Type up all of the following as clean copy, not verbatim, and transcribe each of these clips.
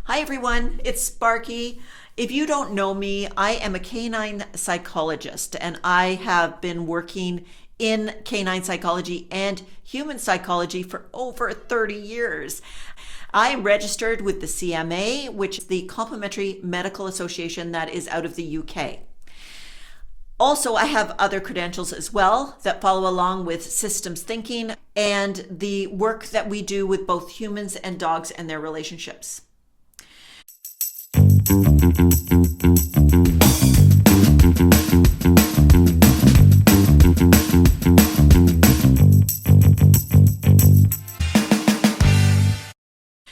Hi everyone, it's Sparky. If you don't know me, I am a canine psychologist and I have been working in canine psychology and human psychology for over 30 years. I am registered with the CMA, which is the Complementary Medical Association that is out of the UK. Also, I have other credentials as well that follow along with systems thinking and the work that we do with both humans and dogs and their relationships.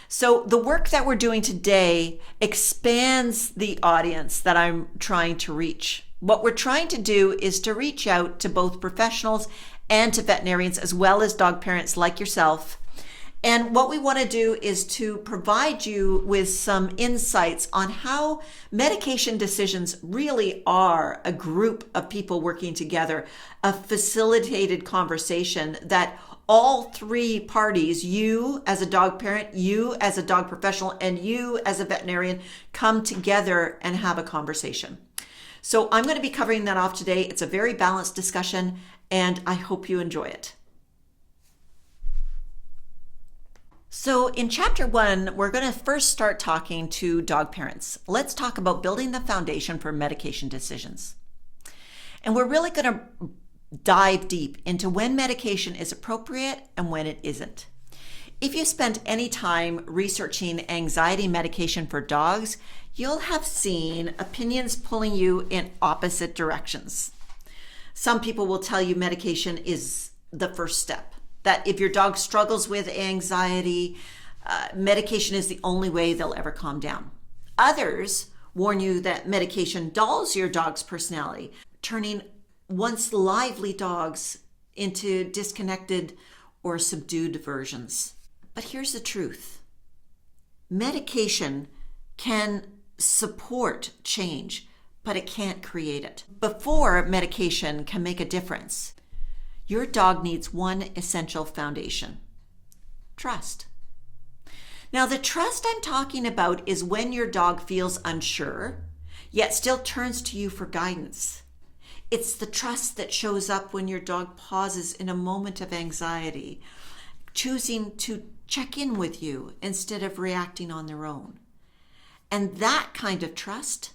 So the work that we're doing today expands the audience that I'm trying to reach. What we're trying to do is to reach out to both professionals and to veterinarians as well as dog parents like yourself. And what we want to do is to provide you with some insights on how medication decisions really are a group of people working together, a facilitated conversation that all three parties, you as a dog parent, you as a dog professional, and you as a veterinarian, come together and have a conversation. So I'm going to be covering that off today. It's a very balanced discussion, and I hope you enjoy it. So in chapter 1, we're going to first start talking to dog parents. Let's talk about building the foundation for medication decisions. And we're really going to dive deep into when medication is appropriate and when it isn't. If you spent any time researching anxiety medication for dogs, you'll have seen opinions pulling you in opposite directions. Some people will tell you medication is the first step, that if your dog struggles with anxiety, medication is the only way they'll ever calm down. Others warn you that medication dulls your dog's personality, turning once lively dogs into disconnected or subdued versions. But here's the truth. Medication can support change, but it can't create it. Before medication can make a difference, your dog needs one essential foundation: trust. Now, the trust I'm talking about is when your dog feels unsure, yet still turns to you for guidance. It's the trust that shows up when your dog pauses in a moment of anxiety, choosing to check in with you instead of reacting on their own. And that kind of trust,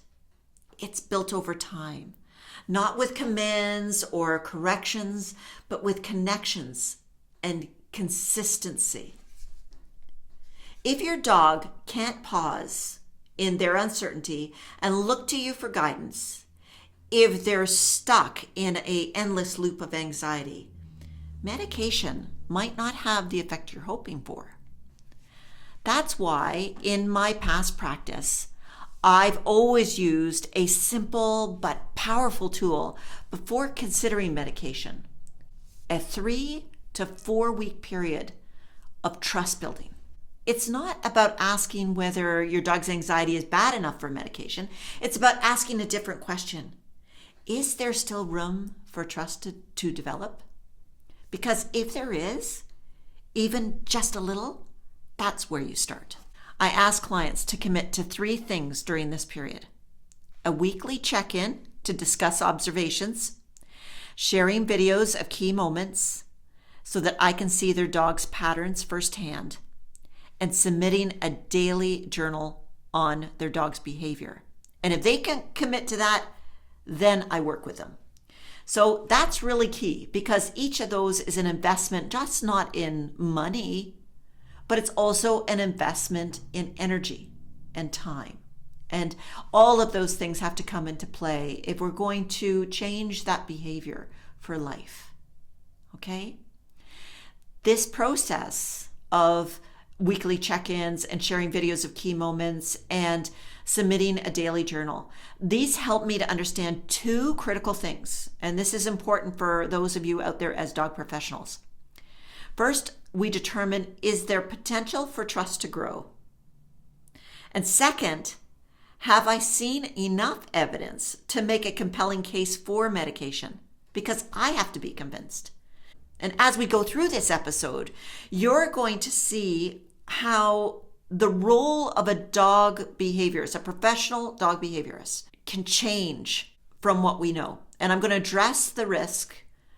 it's built over time. Not with commands or corrections, but with connections and consistency. If your dog can't pause in their uncertainty and look to you for guidance, if they're stuck in an endless loop of anxiety, medication might not have the effect you're hoping for. That's why in my past practice, I've always used a simple but powerful tool before considering medication: a 3 to 4 week period of trust building. It's not about asking whether your dog's anxiety is bad enough for medication. It's about asking a different question. Is there still room for trust to develop? Because if there is, even just a little, that's where you start. I ask clients to commit to 3 things during this period: a weekly check-in to discuss observations, sharing videos of key moments so that I can see their dog's patterns firsthand, and submitting a daily journal on their dog's behavior. And if they can commit to that, then I work with them. So that's really key, because each of those is an investment, just not in money, but it's also an investment in energy and time. And all of those things have to come into play if we're going to change that behavior for life. Okay? This process of weekly check-ins and sharing videos of key moments and submitting a daily journal, these help me to understand 2 critical things. And this is important for those of you out there as dog professionals. First, we determine, is there potential for trust to grow? And second, have I seen enough evidence to make a compelling case for medication? Because I have to be convinced. And as we go through this episode, you're going to see how the role of a dog behaviorist, a professional dog behaviorist, can change from what we know. And I'm going to address the risk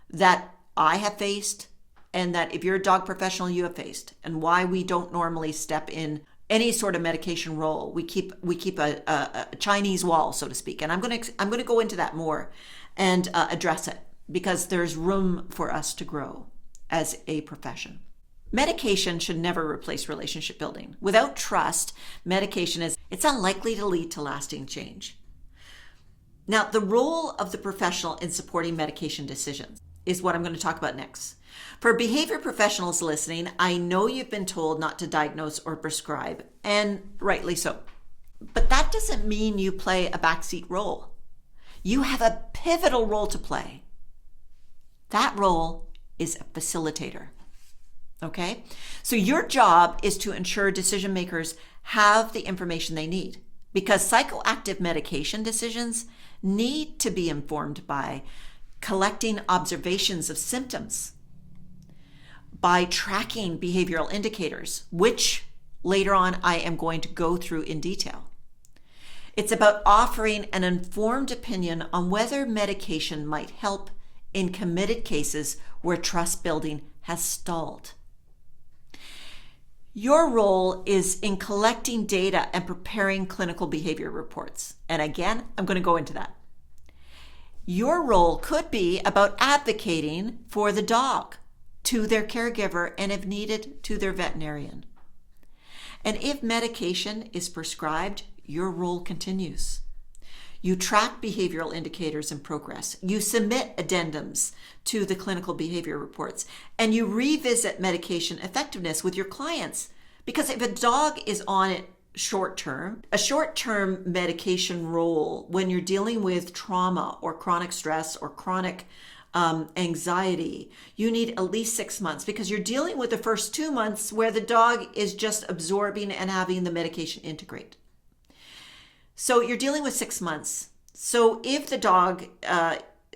that I have faced and that if you're a dog professional, you have faced, and why we don't normally step in any sort of medication role. We keep a Chinese wall, so to speak. And I'm going to go into that more and address it, because there's room for us to grow as a profession. Medication should never replace relationship building. Without trust, it's unlikely to lead to lasting change. Now, the role of the professional in supporting medication decisions is what I'm going to talk about next. For behavior professionals listening, I know you've been told not to diagnose or prescribe, and rightly so. But that doesn't mean you play a backseat role. You have a pivotal role to play. That role is a facilitator. Okay? So your job is to ensure decision makers have the information they need, because psychoactive medication decisions need to be informed by collecting observations of symptoms, by tracking behavioral indicators, which later on I am going to go through in detail. It's about offering an informed opinion on whether medication might help in committed cases where trust building has stalled. Your role is in collecting data and preparing clinical behavior reports. And again, I'm going to go into that. Your role could be about advocating for the dog to their caregiver and, if needed, to their veterinarian. And if medication is prescribed, your role continues. You track behavioral indicators and progress. You submit addendums to the clinical behavior reports, and you revisit medication effectiveness with your clients. Because if a dog is on it a short-term medication role when you're dealing with trauma or chronic stress or chronic anxiety, you need at least 6 months, because you're dealing with the first 2 months where the dog is just absorbing and having the medication integrate. So you're dealing with 6 months. So if the dog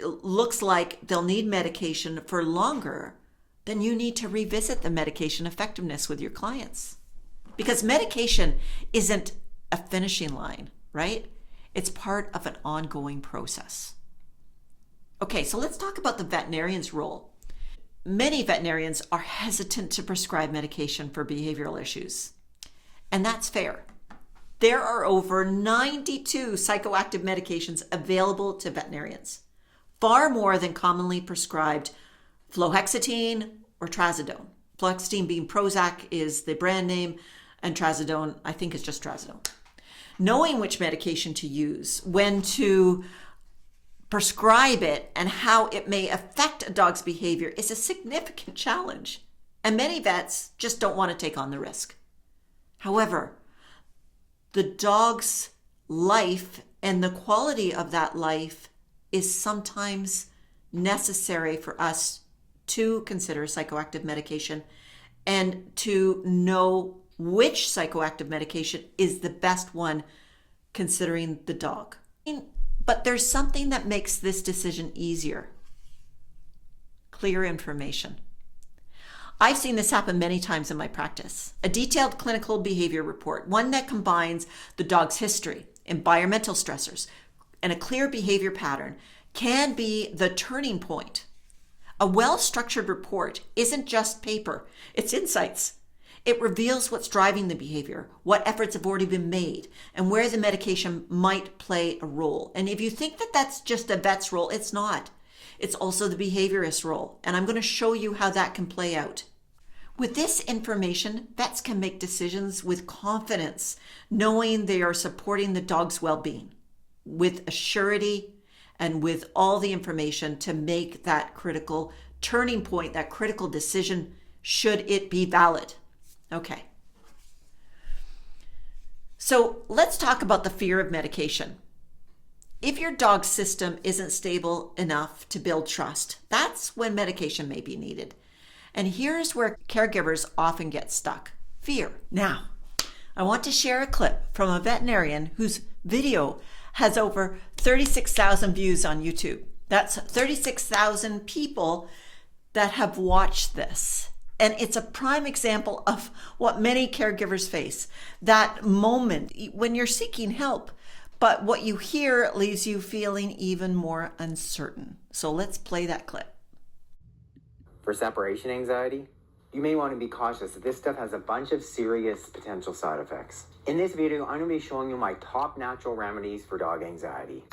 looks like they'll need medication for longer, then you need to revisit the medication effectiveness with your clients. Because medication isn't a finishing line, right? It's part of an ongoing process. Okay, so let's talk about the veterinarian's role. Many veterinarians are hesitant to prescribe medication for behavioral issues, and that's fair. There are over 92 psychoactive medications available to veterinarians, far more than commonly prescribed fluoxetine or trazodone. Fluoxetine being Prozac is the brand name, and trazodone, I think, is just trazodone. Knowing which medication to use, when to prescribe it, and how it may affect a dog's behavior is a significant challenge. And many vets just don't want to take on the risk. However, the dog's life and the quality of that life is sometimes necessary for us to consider psychoactive medication and to know which psychoactive medication is the best one considering the dog. But there's something that makes this decision easier. Clear information. I've seen this happen many times in my practice. A detailed clinical behavior report, one that combines the dog's history, environmental stressors, and a clear behavior pattern, can be the turning point. A well-structured report isn't just paper, it's insights. It reveals what's driving the behavior, what efforts have already been made, and where the medication might play a role. And if you think that that's just a vet's role, it's not. It's also the behaviorist role, and I'm going to show you how that can play out. With this information, vets can make decisions with confidence, knowing they are supporting the dog's well-being, with a surety and with all the information to make that critical turning point, that critical decision, should it be valid. Okay. So let's talk about the fear of medication. If your dog's system isn't stable enough to build trust, that's when medication may be needed. And here's where caregivers often get stuck. Fear. Now, I want to share a clip from a veterinarian whose video has over 36,000 views on YouTube. That's 36,000 people that have watched this. And it's a prime example of what many caregivers face. That moment when you're seeking help, but what you hear leaves you feeling even more uncertain. So let's play that clip. For separation anxiety, you may want to be cautious that this stuff has a bunch of serious potential side effects. In this video, I'm going to be showing you my top natural remedies for dog anxiety.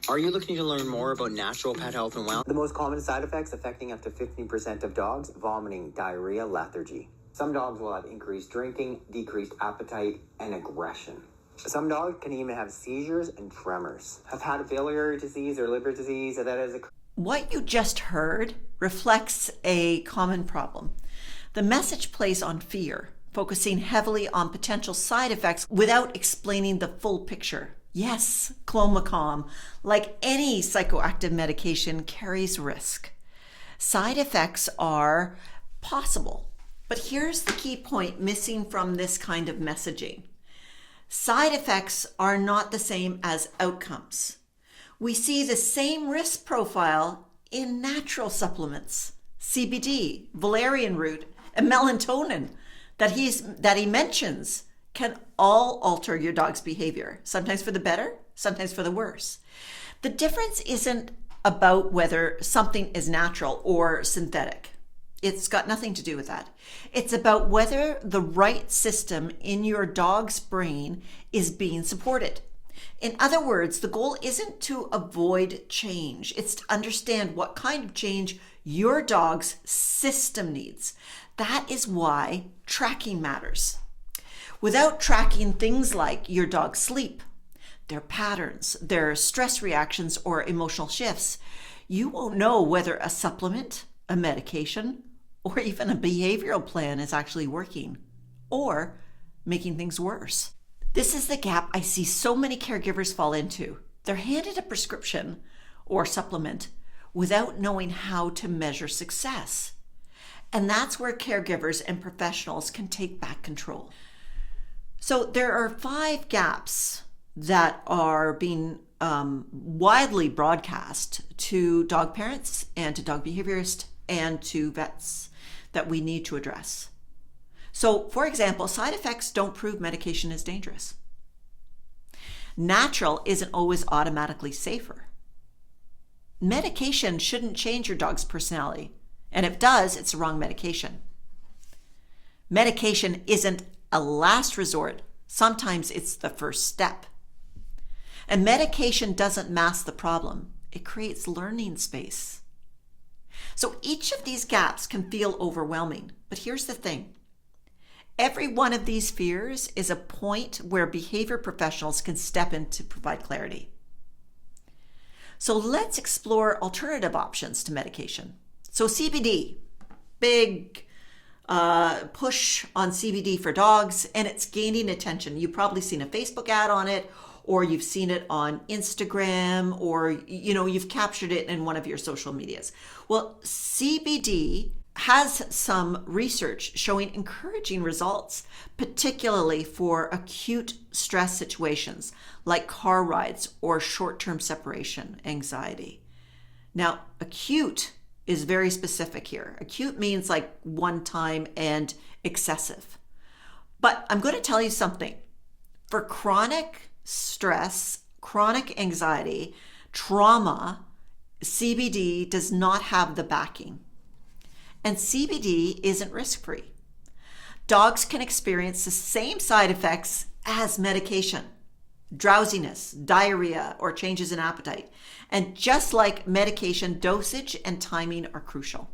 Are you looking to learn more about natural pet health and wellness? The most common side effects affecting up to 15% of dogs: vomiting, diarrhea, lethargy. Some dogs will have increased drinking, decreased appetite, and aggression. Some dogs can even have seizures and tremors. Hepatobiliary disease or liver disease, that is What you just heard reflects a common problem. The message plays on fear, focusing heavily on potential side effects without explaining the full picture. Yes, Clomicalm, like any psychoactive medication, carries risk. Side effects are possible, but here's the key point missing from this kind of messaging. Side effects are not the same as outcomes. We see the same risk profile in natural supplements, CBD, valerian root, and melatonin that he mentions can all alter your dog's behavior, sometimes for the better, sometimes for the worse. The difference isn't about whether something is natural or synthetic. It's got nothing to do with that. It's about whether the right system in your dog's brain is being supported. In other words, the goal isn't to avoid change. It's to understand what kind of change your dog's system needs. That is why tracking matters. Without tracking things like your dog's sleep, their patterns, their stress reactions, or emotional shifts, you won't know whether a supplement, a medication, or even a behavioral plan is actually working or making things worse. This is the gap I see so many caregivers fall into. They're handed a prescription or supplement without knowing how to measure success. And that's where caregivers and professionals can take back control. So there are 5 gaps that are being widely broadcast to dog parents and to dog behaviorists and to vets that we need to address. So, for example, side effects don't prove medication is dangerous. Natural isn't always automatically safer. Medication shouldn't change your dog's personality, and if it does, it's the wrong medication. Medication isn't a last resort. Sometimes it's the first step. And medication doesn't mask the problem. It creates learning space. So each of these gaps can feel overwhelming, but here's the thing. Every one of these fears is a point where behavior professionals can step in to provide clarity. So let's explore alternative options to medication. So CBD, big push on CBD for dogs, and it's gaining attention. You've probably seen a Facebook ad on it, or you've seen it on Instagram, or you've captured it in one of your social medias. Well, CBD has some research showing encouraging results, particularly for acute stress situations like car rides or short-term separation anxiety. Now, acute is very specific here. Acute means like one time and excessive. But I'm going to tell you something. For chronic stress, chronic anxiety, trauma, CBD does not have the backing. And CBD isn't risk-free. Dogs can experience the same side effects as medication: drowsiness, diarrhea, or changes in appetite. And just like medication, dosage and timing are crucial.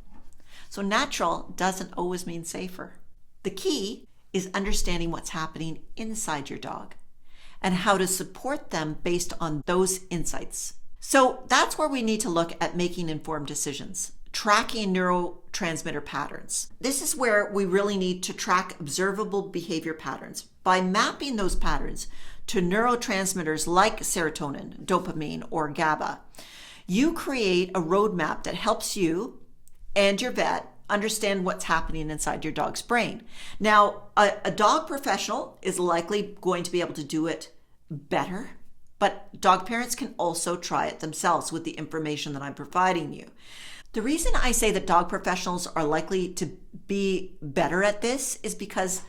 So natural doesn't always mean safer. The key is understanding what's happening inside your dog and how to support them based on those insights. So that's where we need to look at making informed decisions, tracking neurotransmitter patterns. This is where we really need to track observable behavior patterns. By mapping those patterns to neurotransmitters like serotonin, dopamine, or GABA, you create a roadmap that helps you and your vet understand what's happening inside your dog's brain. Now, a dog professional is likely going to be able to do it better, but dog parents can also try it themselves with the information that I'm providing you. The reason I say that dog professionals are likely to be better at this is because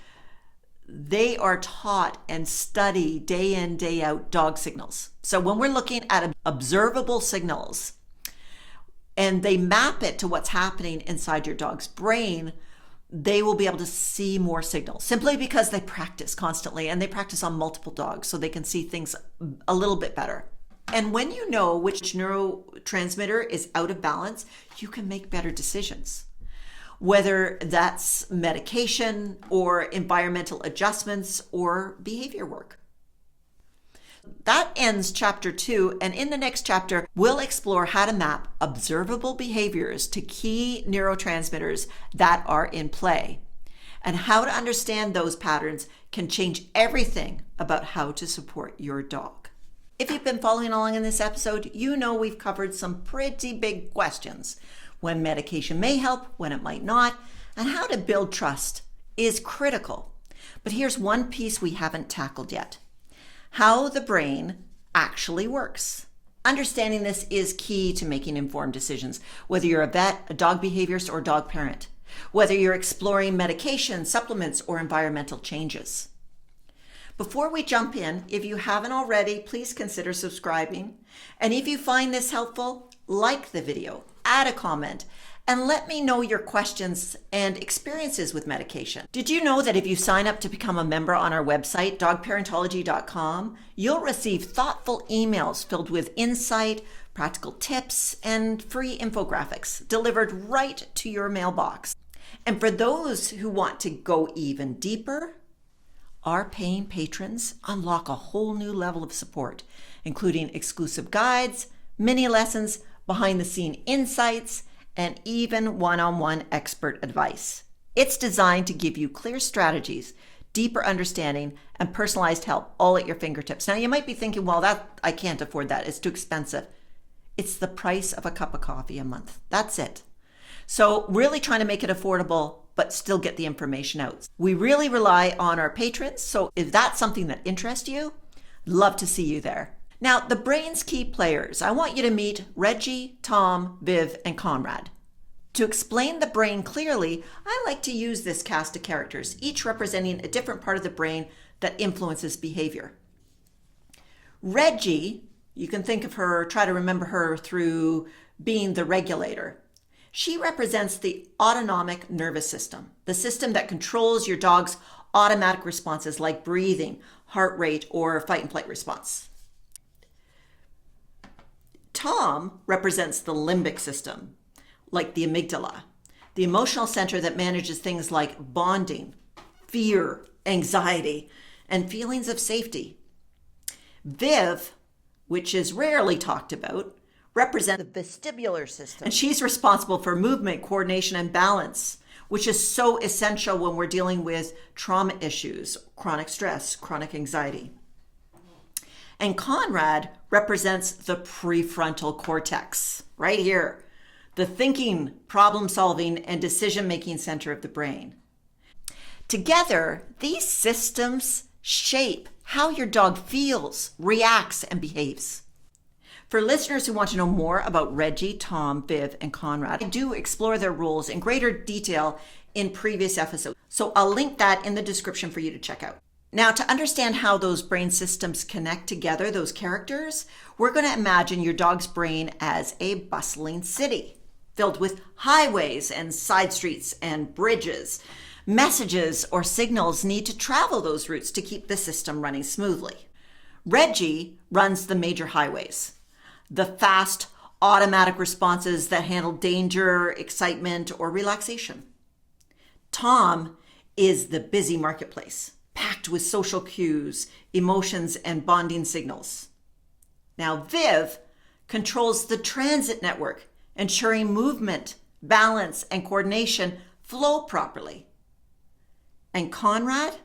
they are taught and study day in, day out dog signals. So when we're looking at observable signals and they map it to what's happening inside your dog's brain, they will be able to see more signals simply because they practice constantly, and they practice on multiple dogs so they can see things a little bit better. And when you know which neurotransmitter is out of balance, you can make better decisions. Whether that's medication or environmental adjustments or behavior work. That ends chapter 2, and in the next chapter, we'll explore how to map observable behaviors to key neurotransmitters that are in play, and how to understand those patterns can change everything about how to support your dog. If you've been following along in this episode, you know we've covered some pretty big questions. When medication may help, when it might not, and how to build trust is critical. But here's one piece we haven't tackled yet: how the brain actually works. Understanding this is key to making informed decisions, whether you're a vet, a dog behaviorist, or dog parent, whether you're exploring medication, supplements, or environmental changes. Before we jump in, if you haven't already, please consider subscribing. And if you find this helpful, like the video, add a comment, and let me know your questions and experiences with medication. Did you know that if you sign up to become a member on our website, dogparentology.com, you'll receive thoughtful emails filled with insight, practical tips, and free infographics delivered right to your mailbox. And for those who want to go even deeper, our paying patrons unlock a whole new level of support, including exclusive guides, mini lessons, behind-the-scene insights, and even one-on-one expert advice. It's designed to give you clear strategies, deeper understanding, and personalized help all at your fingertips. Now, you might be thinking, well, I can't afford that. It's too expensive. It's the price of a cup of coffee a month. That's it. So really trying to make it affordable, but still get the information out. We really rely on our patrons, so if that's something that interests you, love to see you there. Now, the brain's key players. I want you to meet Reggie, Tom, Viv, and Conrad. To explain the brain clearly, I like to use this cast of characters, each representing a different part of the brain that influences behavior. Reggie, you can think of her, try to remember her through being the regulator. She represents the autonomic nervous system, the system that controls your dog's automatic responses like breathing, heart rate, or fight and flight response. Tom represents the limbic system, like the amygdala, the emotional center that manages things like bonding, fear, anxiety, and feelings of safety. Viv, which is rarely talked about, represents the vestibular system, and she's responsible for movement, coordination, and balance, which is so essential when we're dealing with trauma issues, chronic stress, chronic anxiety. And Conrad represents the prefrontal cortex, right here, the thinking, problem-solving, and decision-making center of the brain. Together, these systems shape how your dog feels, reacts, and behaves. For listeners who want to know more about Reggie, Tom, Viv, and Conrad, I do explore their roles in greater detail in previous episodes, so I'll link that in the description for you to check out. Now, to understand how those brain systems connect together, those characters, we're going to imagine your dog's brain as a bustling city filled with highways and side streets and bridges. Messages or signals need to travel those routes to keep the system running smoothly. Reggie runs the major highways, the fast, automatic responses that handle danger, excitement, or relaxation. Tom is the busy marketplace, packed with social cues, emotions, and bonding signals. Now, Viv controls the transit network, ensuring movement, balance, and coordination flow properly. And Conrad?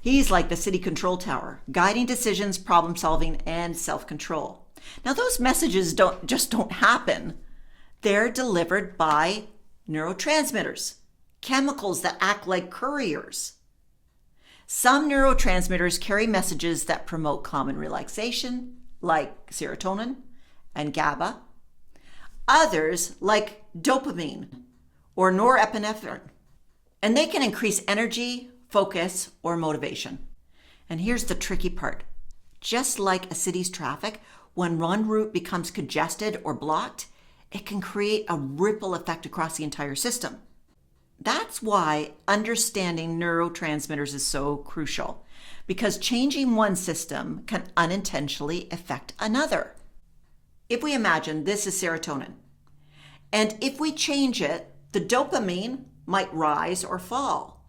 He's like the city control tower, guiding decisions, problem solving, and self-control. Now, those messages don't happen. They're delivered by neurotransmitters, chemicals that act like couriers. Some neurotransmitters carry messages that promote calm and relaxation, like serotonin and GABA. Others, like dopamine or norepinephrine, and they can increase energy, focus, or motivation. And here's the tricky part. Just like a city's traffic, when one route becomes congested or blocked, it can create a ripple effect across the entire system. That's why understanding neurotransmitters is so crucial, because changing one system can unintentionally affect another. If we imagine this is serotonin, and if we change it, the dopamine might rise or fall.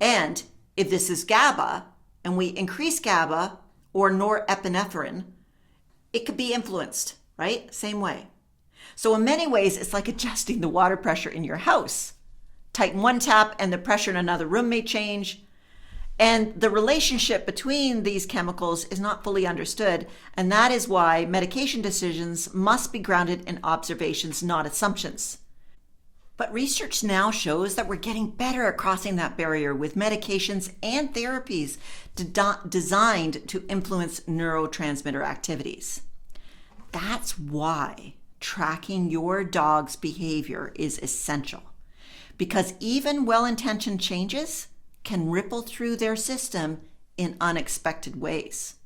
And if this is GABA, and we increase GABA or norepinephrine, it could be influenced, right? Same way. So in many ways, it's like adjusting the water pressure in your house. Tighten one tap and the pressure in another room may change. And the relationship between these chemicals is not fully understood. And that is why medication decisions must be grounded in observations, not assumptions. But research now shows that we're getting better at crossing that barrier with medications and therapies designed to influence neurotransmitter activities. That's why tracking your dog's behavior is essential, because even well-intentioned changes can ripple through their system in unexpected ways.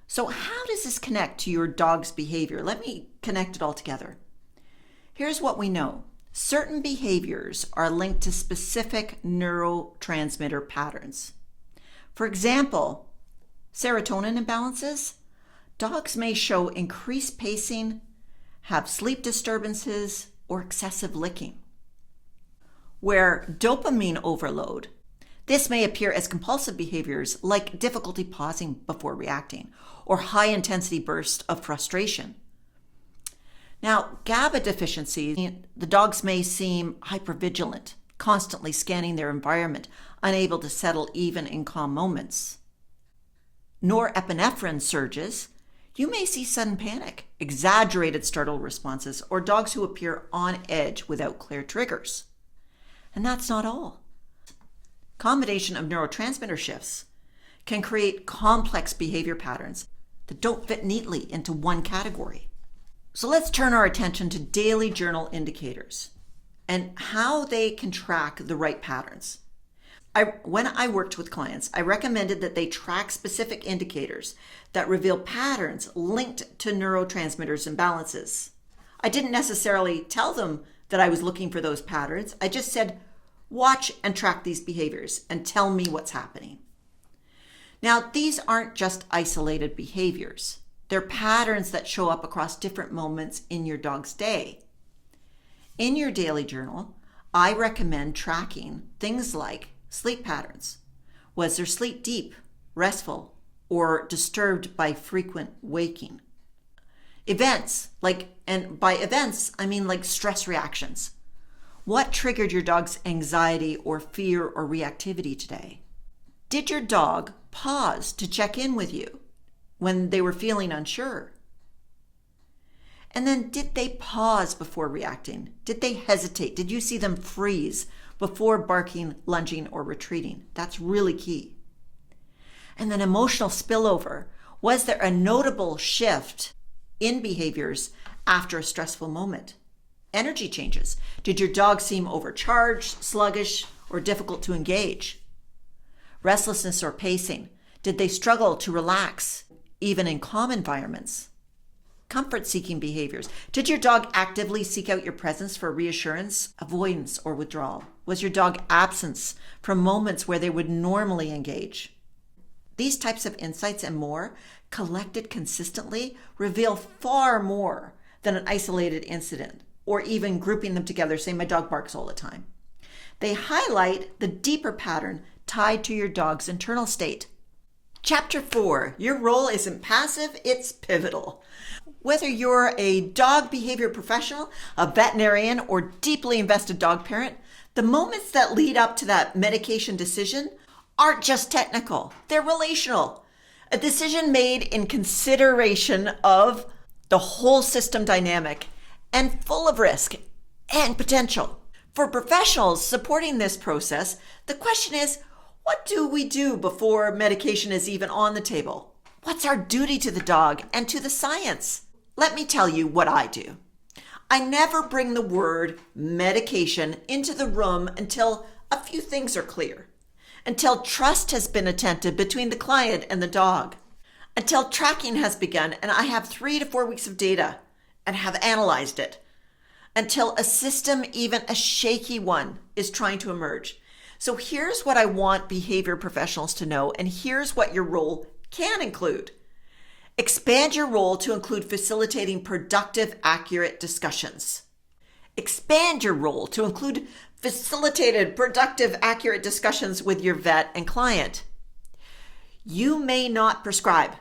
So how does this connect to your dog's behavior? Let me connect it all together. Here's what we know. Certain behaviors are linked to specific neurotransmitter patterns. For example, serotonin imbalances. Dogs may show increased pacing, have sleep disturbances, or excessive licking. Where dopamine overload, this may appear as compulsive behaviors like difficulty pausing before reacting or high-intensity bursts of frustration. Now, GABA deficiency, the dogs may seem hypervigilant, constantly scanning their environment, unable to settle even in calm moments. Norepinephrine surges, you may see sudden panic, exaggerated startle responses, or dogs who appear on edge without clear triggers. And that's not all. Combination of neurotransmitter shifts can create complex behavior patterns that don't fit neatly into one category. So let's turn our attention to daily journal indicators and how they can track the right patterns. When I worked with clients, I recommended that they track specific indicators that reveal patterns linked to neurotransmitters imbalances. I didn't necessarily tell them that I was looking for those patterns. I just said, watch and track these behaviors and tell me what's happening. Now, these aren't just isolated behaviors. They're patterns that show up across different moments in your dog's day. In your daily journal, I recommend tracking things like sleep patterns. Was their sleep deep, restful, or disturbed by frequent waking? Events, and by events, I mean like stress reactions. What triggered your dog's anxiety or fear or reactivity today? Did your dog pause to check in with you when they were feeling unsure? And then did they pause before reacting? Did they hesitate? Did you see them freeze before barking, lunging, or retreating? That's really key. And then emotional spillover. Was there a notable shift in behaviors after a stressful moment? Energy changes. Did your dog seem overcharged, sluggish, or difficult to engage? Restlessness or pacing. Did they struggle to relax, even in calm environments? Comfort-seeking behaviors. Did your dog actively seek out your presence for reassurance, avoidance, or withdrawal? Was your dog absent from moments where they would normally engage? These types of insights and more, collected consistently, reveal far more than an isolated incident, or even grouping them together, saying my dog barks all the time. They highlight the deeper pattern tied to your dog's internal state. Chapter 4, your role isn't passive, it's pivotal. Whether you're a dog behavior professional, a veterinarian, or deeply invested dog parent, the moments that lead up to that medication decision aren't just technical, they're relational. A decision made in consideration of the whole system dynamic and full of risk and potential. For professionals supporting this process, the question is, what do we do before medication is even on the table? What's our duty to the dog and to the science? Let me tell you what I do. I never bring the word medication into the room until a few things are clear, until trust has been attempted between the client and the dog, until tracking has begun and I have 3 to 4 weeks of data and have analyzed it, until a system, even a shaky one, is trying to emerge. So here's what I want behavior professionals to know, and here's what your role can include. Expand your role to include facilitating productive, accurate discussions. Expand your role to include facilitated, productive, accurate discussions with your vet and client. You may not prescribe,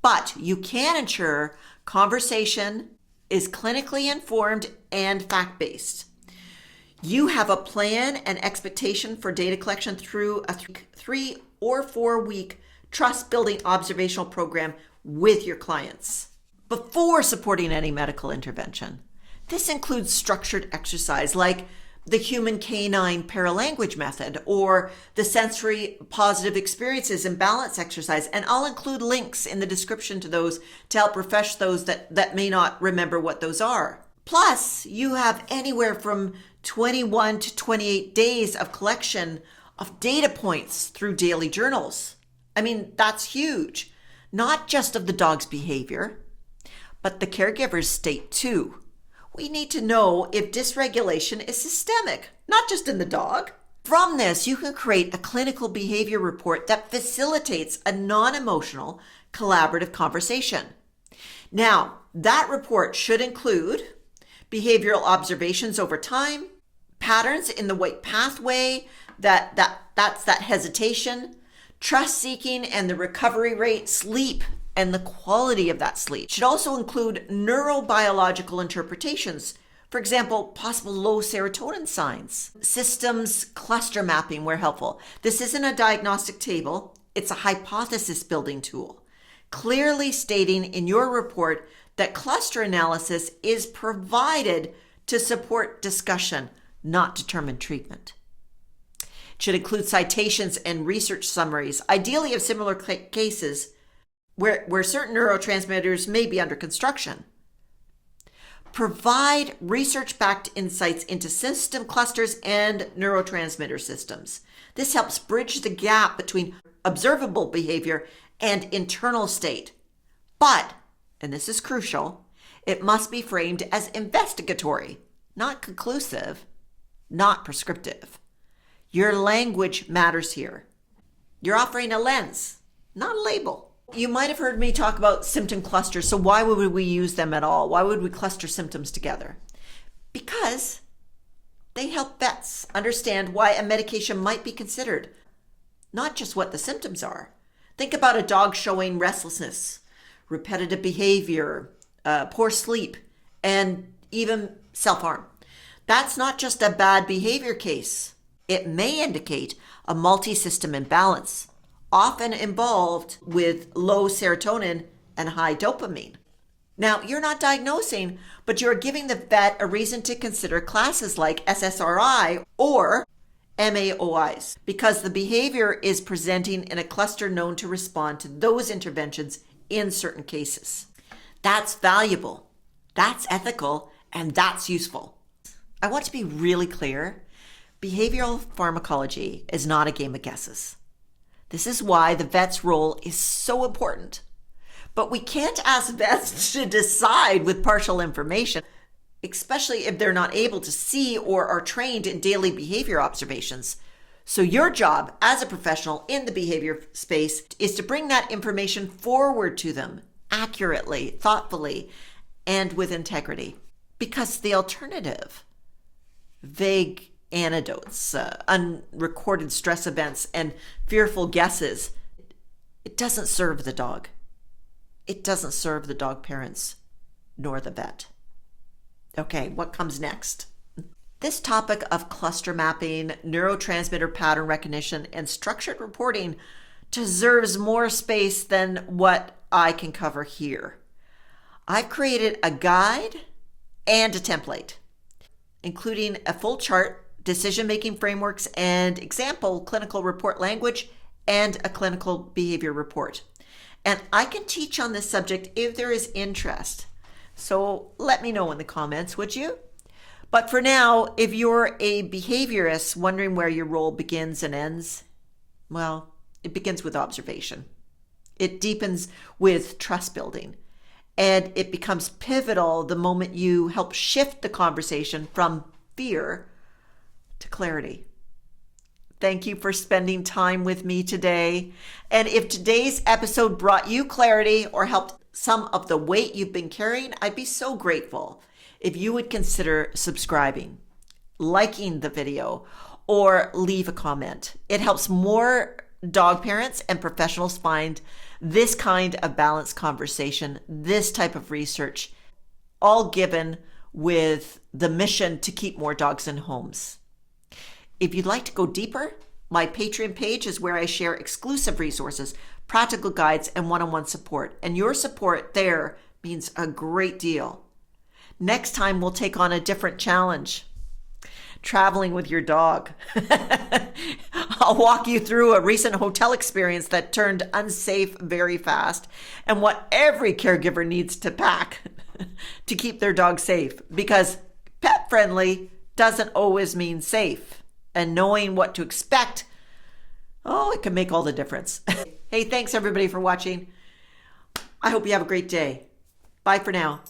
but you can ensure conversation is clinically informed and fact-based. You have a plan and expectation for data collection through a 3 or 4 week trust-building observational program with your clients before supporting any medical intervention. This includes structured exercise like the human canine paralanguage method or the sensory positive experiences and balance exercise. And I'll include links in the description to those to help refresh those that may not remember what those are. Plus, you have anywhere from 21 to 28 days of collection of data points through daily journals. I mean, that's huge. Not just of the dog's behavior, but the caregiver's state too. We need to know if dysregulation is systemic, not just in the dog. From this, you can create a clinical behavior report that facilitates a non-emotional, collaborative conversation. Now, that report should include behavioral observations over time, patterns in the white pathway, that's that hesitation, trust seeking and the recovery rate, sleep, and the quality of that sleep. It should also include neurobiological interpretations. For example, possible low serotonin signs. Systems cluster mapping where helpful. This isn't a diagnostic table, it's a hypothesis building tool. Clearly stating in your report that cluster analysis is provided to support discussion, not determine treatment. It should include citations and research summaries, ideally of similar cases where certain neurotransmitters may be under construction. Provide research-backed insights into system clusters and neurotransmitter systems. This helps bridge the gap between observable behavior and internal state. But, and this is crucial, it must be framed as investigatory, not conclusive, not prescriptive. Your language matters here. You're offering a lens, not a label. You might have heard me talk about symptom clusters, so why would we use them at all? Why would we cluster symptoms together? Because they help vets understand why a medication might be considered, not just what the symptoms are. Think about a dog showing restlessness, repetitive behavior, poor sleep, and even self-harm. That's not just a bad behavior case. It may indicate a multi-system imbalance, often involved with low serotonin and high dopamine. Now, you're not diagnosing, but you're giving the vet a reason to consider classes like SSRI or MAOIs, because the behavior is presenting in a cluster known to respond to those interventions in certain cases. That's valuable, that's ethical, and that's useful. I want to be really clear. Behavioral pharmacology is not a game of guesses. This is why the vet's role is so important. But we can't ask vets to decide with partial information, especially if they're not able to see or are trained in daily behavior observations. So your job as a professional in the behavior space is to bring that information forward to them accurately, thoughtfully, and with integrity. Because the alternative, vague anecdotes, unrecorded stress events, and fearful guesses, it doesn't serve the dog. It doesn't serve the dog parents, nor the vet. Okay, what comes next? This topic of cluster mapping, neurotransmitter pattern recognition, and structured reporting deserves more space than what I can cover here. I've created a guide and a template, including a full chart, decision-making frameworks, and example clinical report language, and a clinical behavior report. And I can teach on this subject if there is interest. So let me know in the comments, would you? But for now, if you're a behaviorist wondering where your role begins and ends, well, it begins with observation. It deepens with trust building. And it becomes pivotal the moment you help shift the conversation from fear to clarity. Thank you for spending time with me today. And if today's episode brought you clarity or helped some of the weight you've been carrying, I'd be so grateful if you would consider subscribing, liking the video, or leave a comment. It helps more dog parents and professionals find this kind of balanced conversation, this type of research, all given with the mission to keep more dogs in homes. If you'd like to go deeper, my Patreon page is where I share exclusive resources, practical guides, and one-on-one support. And your support there means a great deal. Next time, we'll take on a different challenge. Traveling with your dog. I'll walk you through a recent hotel experience that turned unsafe very fast and what every caregiver needs to pack to keep their dog safe, because pet friendly doesn't always mean safe, and knowing what to expect, it can make all the difference. Hey, thanks everybody for watching. I hope you have a great day. Bye for now.